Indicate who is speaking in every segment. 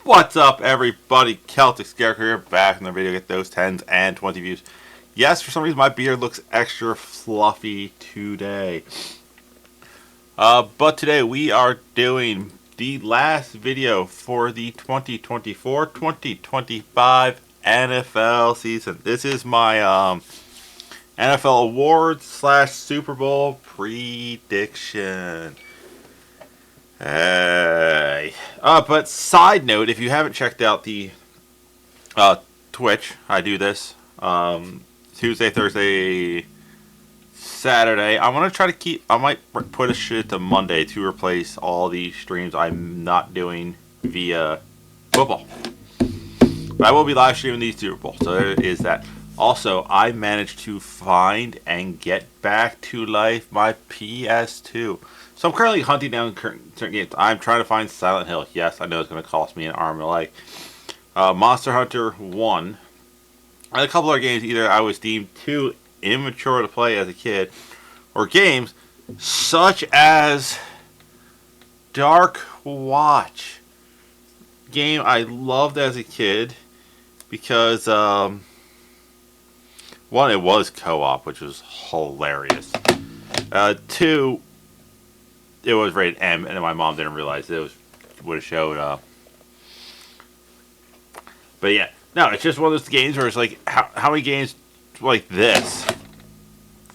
Speaker 1: What's up, everybody? Celtic Scarecrow here, back in the video. Get those 10s and 20 views. Yes, for some reason my beard looks extra fluffy today. But today we are doing the last video for the 2024-2025 NFL season. This is my NFL awards / Super Bowl prediction. Hey. But side note, if you haven't checked out the Twitch, I do this Tuesday, Thursday, Saturday. I want to try to keep. I might put a shit to Monday to replace all the streams I'm not doing via football. But I will be live streaming these Super Bowl, so there is that. Also, I managed to find and get back to life my PS2. So I'm currently hunting down certain games. I'm trying to find Silent Hill. Yes, I know it's going to cost me an arm and a leg. Monster Hunter 1. And a couple other games either I was deemed too immature to play as a kid, or games such as Dark Watch. Game I loved as a kid because, one, it was co-op, which was hilarious. Two, it was rated M, and my mom didn't realize it would have showed up. But yeah, no, it's just one of those games where it's like, how many games like this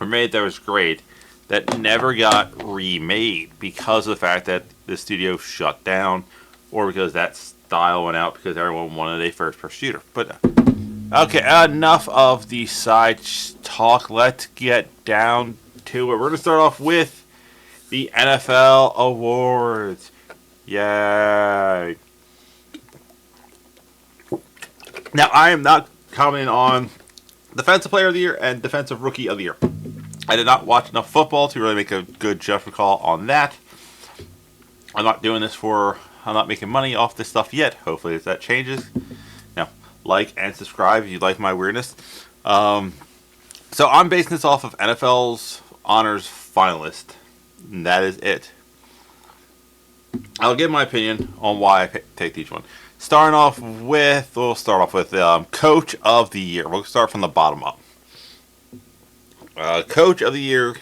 Speaker 1: were made that was great that never got remade because of the fact that the studio shut down, or because that style went out because everyone wanted a first-person shooter. But okay, enough of the side talk. Let's get down to it. We're going to start off with the NFL awards. Yay. Now, I am not commenting on Defensive Player of the Year and Defensive Rookie of the Year. I did not watch enough football to really make a good judgment call on that. I'm not doing this I'm not making money off this stuff yet. Hopefully that changes. Now, like and subscribe if you like my weirdness. So I'm basing this off of NFL's Honors Finalist. And that is it. I'll give my opinion on why I take each one. We'll start off with Coach of the Year. We'll start from the bottom up. Coach of the Year.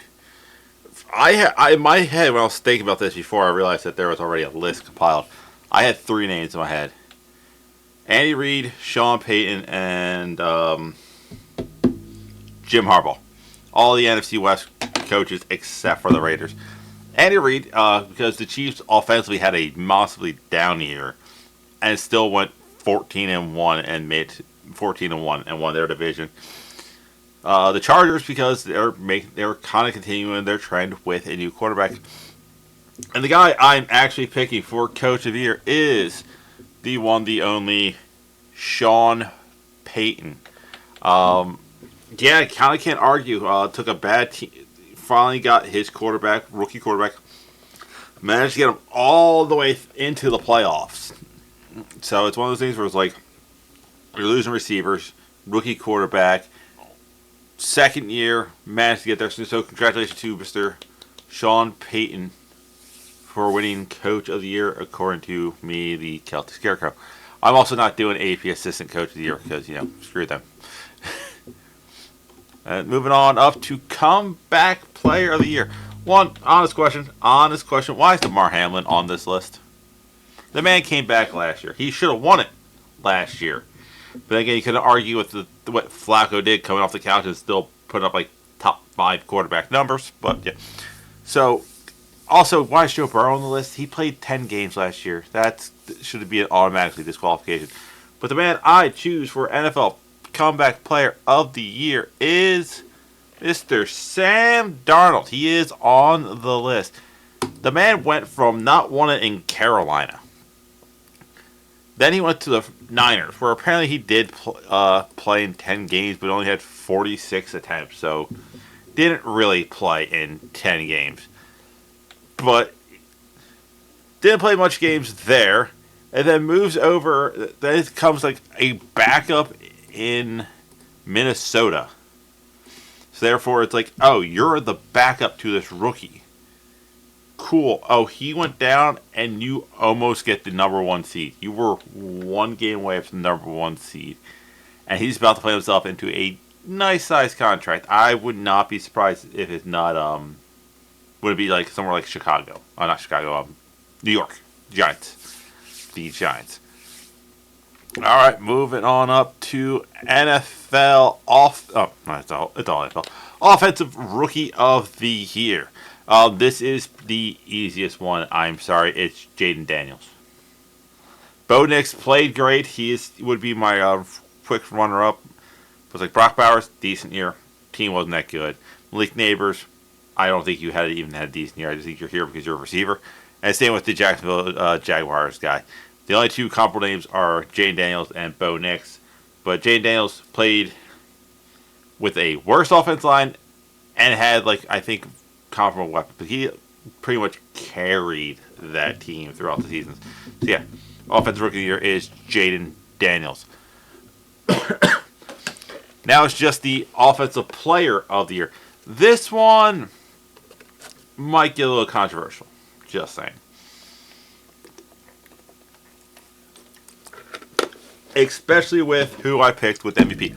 Speaker 1: I in my head, when I was thinking about this before, I realized that there was already a list compiled. I had three names in my head: Andy Reid, Sean Payton, and Jim Harbaugh. All the NFC West coaches except for the Raiders. Andy Reid, because the Chiefs offensively had a massively down year, and still went 14-1 and made 14-1 and won their division. The Chargers, because they're kind of continuing their trend with a new quarterback. And the guy I'm actually picking for Coach of the Year is the one, the only Sean Payton. Yeah, kind of can't argue. Took a bad team. Finally got his rookie quarterback, managed to get him all the way into the playoffs. So it's one of those things where it's like, you're losing receivers, rookie quarterback, second year, managed to get there. So congratulations to Mr. Sean Payton for winning Coach of the Year, according to me, the Celtic Scarecrow. I'm also not doing AP Assistant Coach of the Year because, screw them. Moving on up to Comeback Player of the Year. One honest question. Why is Damar Hamlin on this list? The man came back last year. He should have won it last year. But again, you could argue with what Flacco did coming off the couch and still putting up like top 5 quarterback numbers. But yeah. So, also, why is Joe Burrow on the list? He played 10 games last year. That should be an automatically disqualification. But the man I choose for NFL Comeback Player of the Year is Mr. Sam Darnold. He is on the list. The man went from not wanting in Carolina. Then he went to the Niners, where apparently he did play in 10 games, but only had 46 attempts. So, didn't really play in 10 games. But, didn't play much games there. And then moves over, then it comes like a backup in Minnesota. So therefore, it's like, oh, you're the backup to this rookie. cool. Oh, he went down, and you almost get the number one seed. You were one game away from the number one seed, and he's about to play himself into a nice size contract. I would not be surprised if it's not would it be like somewhere like Chicago? Oh, not Chicago. New York Giants. The Giants. All right, moving on up to NFL off. Oh, no, it's all NFL. Offensive Rookie of the Year. This is the easiest one. I'm sorry, it's Jaden Daniels. Bo Nix played great. Would be my quick runner-up. It was like Brock Bowers, decent year. Team wasn't that good. Malik Neighbors, I don't think you even had a decent year. I just think you're here because you're a receiver. And same with the Jacksonville Jaguars guy. The only two comparable names are Jaden Daniels and Bo Nix. But Jaden Daniels played with a worse offense line and had, like, I think, comparable weapons. But he pretty much carried that team throughout the seasons. So, yeah, Offensive Rookie of the Year is Jaden Daniels. Now it's just the Offensive Player of the Year. This one might get a little controversial. Just saying. Especially with who I picked with MVP.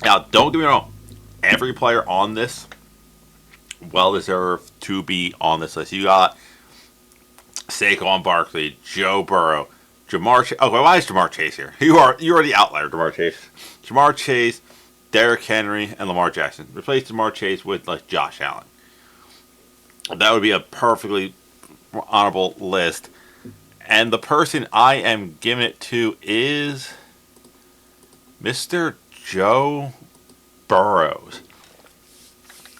Speaker 1: Now, don't get me wrong. Every player on this well deserved to be on this list. You got Saquon Barkley, Joe Burrow, Jamar Chase. Okay, why is Jamar Chase here? You are the outlier, Jamar Chase. Jamar Chase, Derrick Henry, and Lamar Jackson. Replace Jamar Chase with like Josh Allen. That would be a perfectly honorable list. And the person I am giving it to is Mr. Joe Burrows.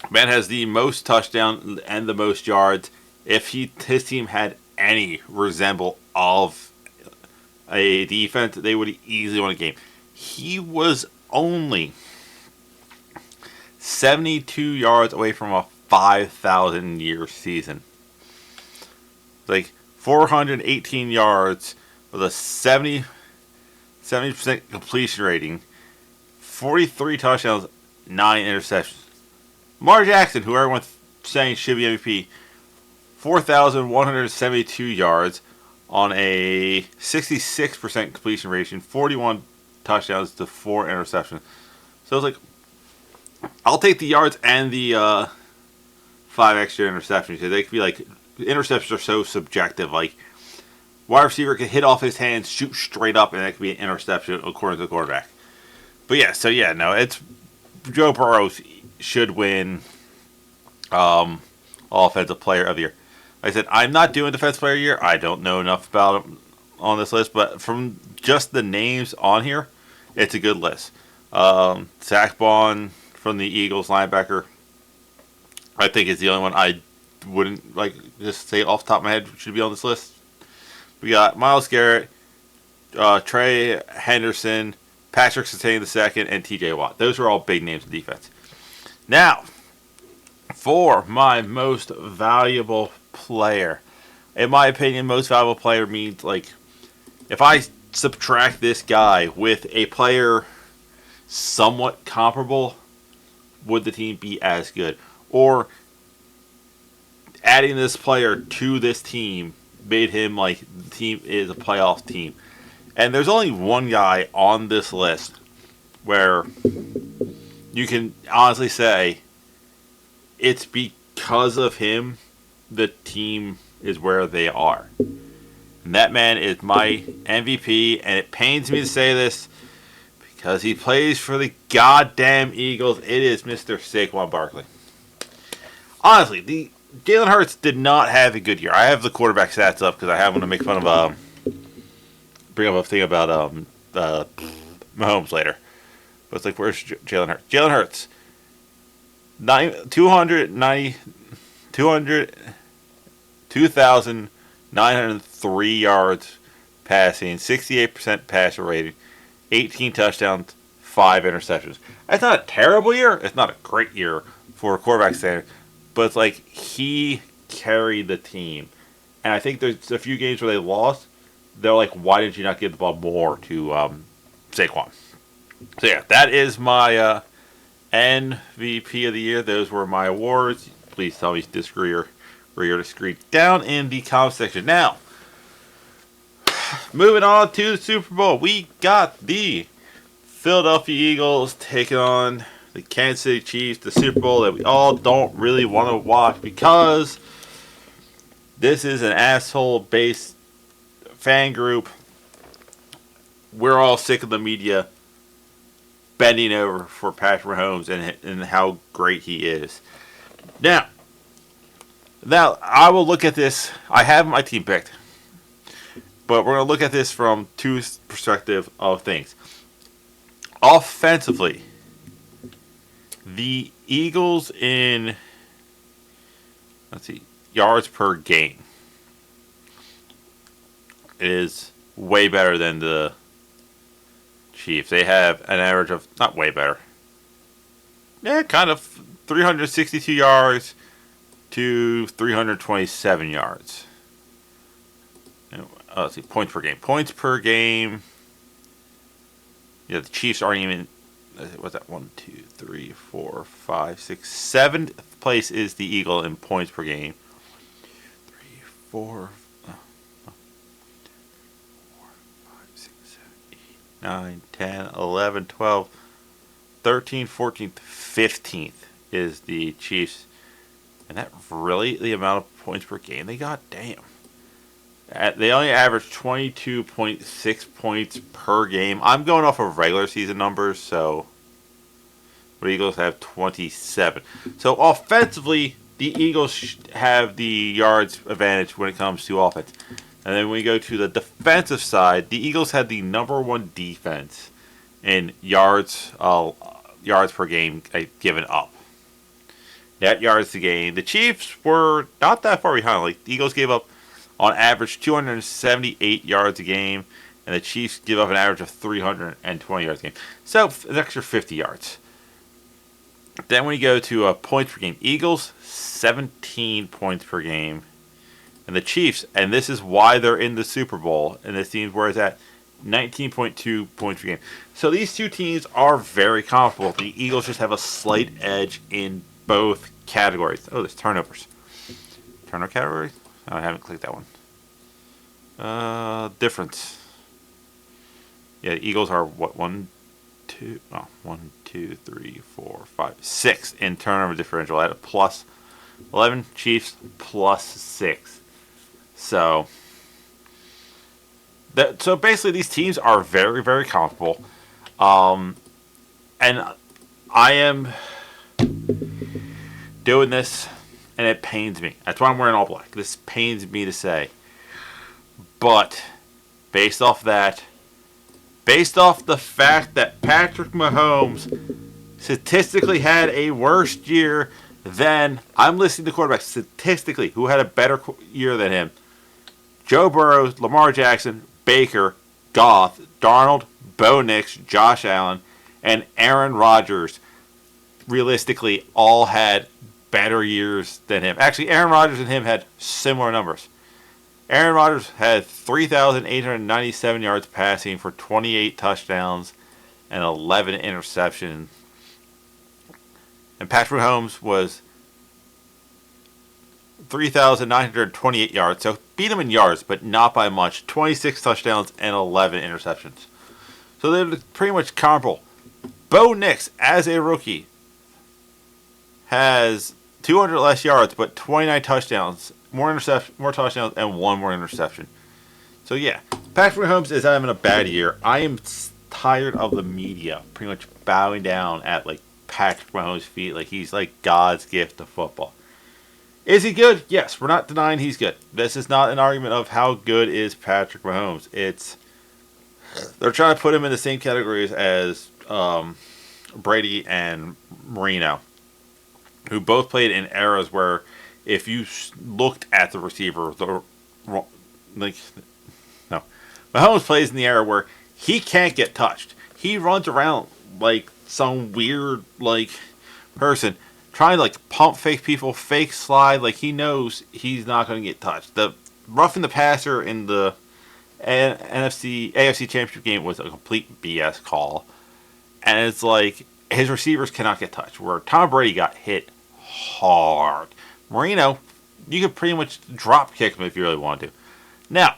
Speaker 1: Man has the most touchdowns and the most yards. If his team had any resemble of a defense, they would easily win a game. He was only 72 yards away from a 5,000-year season. Like 418 yards with a 70% completion rating, 43 touchdowns, 9 interceptions. Lamar Jackson, who everyone's saying should be MVP, 4,172 yards on a 66% completion rating, 41 touchdowns to 4 interceptions. So it's like, I'll take the yards and the 5 extra interceptions. They could be like, interceptions are so subjective. Like, wide receiver could hit off his hands, shoot straight up, and that could be an interception according to the quarterback. But yeah, it's Joe Burrow should win Offensive Player of the Year. Like I said, I'm not doing Defensive Player of the Year. I don't know enough about him on this list, but from just the names on here, it's a good list. Zach Bond from the Eagles, linebacker, I think is the only one I wouldn't like just say off the top of my head should be on this list. We got Myles Garrett, Trey Henderson, Patrick Surtain II, and TJ Watt. Those are all big names in defense. Now, for my most valuable player. In my opinion, most valuable player means, like, if I subtract this guy with a player somewhat comparable, would the team be as good? Or adding this player to this team made him like the team is a playoff team. And there's only one guy on this list where you can honestly say it's because of him the team is where they are. And that man is my MVP, and it pains me to say this because he plays for the goddamn Eagles. It is Mr. Saquon Barkley. Honestly, the Jalen Hurts did not have a good year. I have the quarterback stats up because I have them to make fun of bring up a thing about Mahomes later. But it's like, where's Jalen Hurts? Jalen Hurts, 2,903 yards passing, 68% passer rating, 18 touchdowns, 5 interceptions. That's not a terrible year. It's not a great year for a quarterback standard. But it's like he carried the team. And I think there's a few games where they lost. They're like, why did you not give the ball more to Saquon? So yeah, that is my MVP of the year. Those were my awards. Please tell me if you disagree or for your discreet down in the comment section. Now, moving on to the Super Bowl, we got the Philadelphia Eagles taking on the Kansas City Chiefs, the Super Bowl that we all don't really want to watch because this is an asshole-based fan group. We're all sick of the media bending over for Patrick Mahomes and how great he is. Now, I will look at this. I have my team picked, but we're going to look at this from two perspectives of things. Offensively, the Eagles in, yards per game is way better than the Chiefs. They have an average of, not way better, kind of 362 yards to 327 yards. Let's see, points per game. Points per game. Yeah, the Chiefs aren't even. What's that? 1, 2, 3, 4, 5, 6, 7th place is the Eagle in points per game. 3, 4, 5, 6, 7, 8, 9, 10, 11, 12, 13, 14th, 15th is the Chiefs. And that really the amount of points per game they got? Damn. They only average 22.6 points per game. I'm going off of regular season numbers, so the Eagles have 27. So offensively, the Eagles have the yards advantage when it comes to offense. And then when we go to the defensive side, the Eagles had the #1 defense in yards per game given up. Net yards a game. The Chiefs were not that far behind. Like, the Eagles gave up on average 278 yards a game, and the Chiefs give up an average of 320 yards a game. So an extra 50 yards. Then we go to points per game. Eagles, 17 points per game. And the Chiefs, and this is why they're in the Super Bowl, and this team's where it's at, 19.2 points per game. So these two teams are very comparable. The Eagles just have a slight edge in both categories. Oh, there's turnovers. Turnover category? Oh, I haven't clicked that one. Difference. Yeah, the Eagles are what? 1, 2, 3, 4, 5, 6 in turnover differential at a plus 11. Chiefs plus 6. So basically, these teams are very, very comparable. And I am doing this, and it pains me. That's why I'm wearing all black. This pains me to say. But based off the fact that Patrick Mahomes statistically had a worse year than, I'm listing the quarterbacks statistically who had a better year than him: Joe Burrow, Lamar Jackson, Baker, Goff, Darnold, Bo Nix, Josh Allen, and Aaron Rodgers. Realistically, all had better years than him. Actually, Aaron Rodgers and him had similar numbers. Aaron Rodgers had 3,897 yards passing for 28 touchdowns and 11 interceptions. And Patrick Mahomes was 3,928 yards. So beat him in yards, but not by much. 26 touchdowns and 11 interceptions. So they're pretty much comparable. Bo Nix, as a rookie, has 200 less yards, but 29 touchdowns, more touchdowns, and 1 more interception. So yeah, Patrick Mahomes is having a bad year. I am tired of the media pretty much bowing down at like Patrick Mahomes' feet, like he's like God's gift to football. Is he good? Yes, we're not denying he's good. This is not an argument of how good is Patrick Mahomes. They're trying to put him in the same categories as Brady and Marino, who both played in eras where if you looked at the receiver, Mahomes plays in the era where he can't get touched. He runs around like some weird person trying to pump fake people, fake slide, like he knows he's not going to get touched. The roughing the passer in the AFC Championship game was a complete BS call, and it's like his receivers cannot get touched. Where Tom Brady got hit hard. Marino you could pretty much drop kick him if you really want to. Now,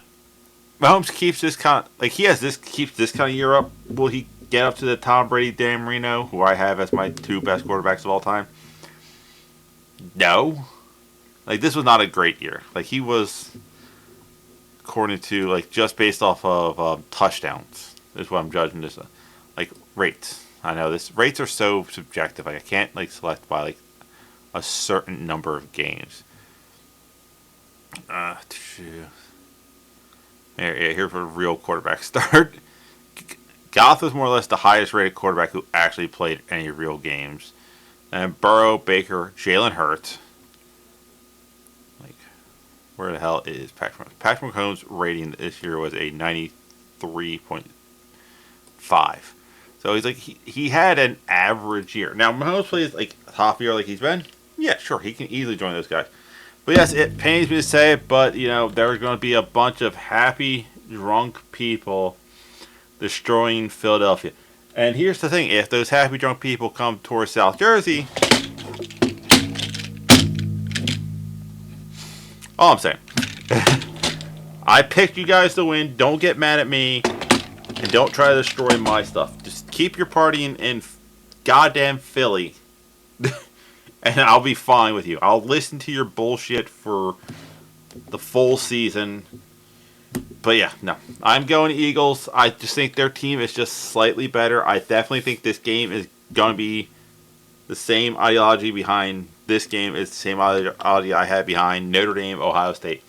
Speaker 1: Mahomes keeps this kind of, like, keeps this kind of year up. Will he get up to the Tom Brady, Dan Marino, who I have as my 2 best quarterbacks of all time? No. Like, this was not a great year. Like, he was, according to, like, just based off of touchdowns, is what I'm judging this. Like, rates. I know this. Rates are so subjective. Like, I can't, like, select by, like, a certain number of games. Here for a real quarterback start. Goff was more or less the highest rated quarterback who actually played any real games. And Burrow, Baker, Jalen Hurts. Like, where the hell is Patrick Mahomes? Patrick Mahomes' rating this year was a 93.5. So he's like, he had an average year. Now, Mahomes plays like top year like he's been. Yeah, sure, he can easily join those guys. But yes, it pains me to say it, but, you know, there's going to be a bunch of happy, drunk people destroying Philadelphia. And here's the thing. If those happy, drunk people come towards South Jersey, all I'm saying, I picked you guys to win. Don't get mad at me, and don't try to destroy my stuff. Just keep your party in goddamn Philly. And I'll be fine with you. I'll listen to your bullshit for the full season. But yeah, no. I'm going Eagles. I just think their team is just slightly better. I definitely think this game is going to be the same ideology behind this game is the same ideology I had behind Notre Dame, Ohio State.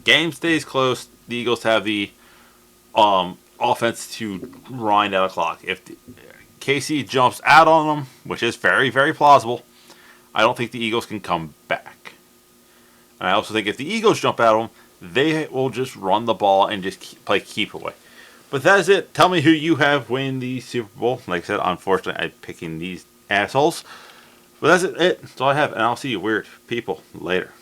Speaker 1: Game stays close. The Eagles have the offense to grind out a clock. If KC jumps out on them, which is very, very plausible, I don't think the Eagles can come back. And I also think if the Eagles jump out on them, they will just run the ball and just play keep away. But that is it. Tell me who you have win the Super Bowl. Like I said, unfortunately, I'm picking these assholes. But that's it. That's all I have. And I'll see you weird people later.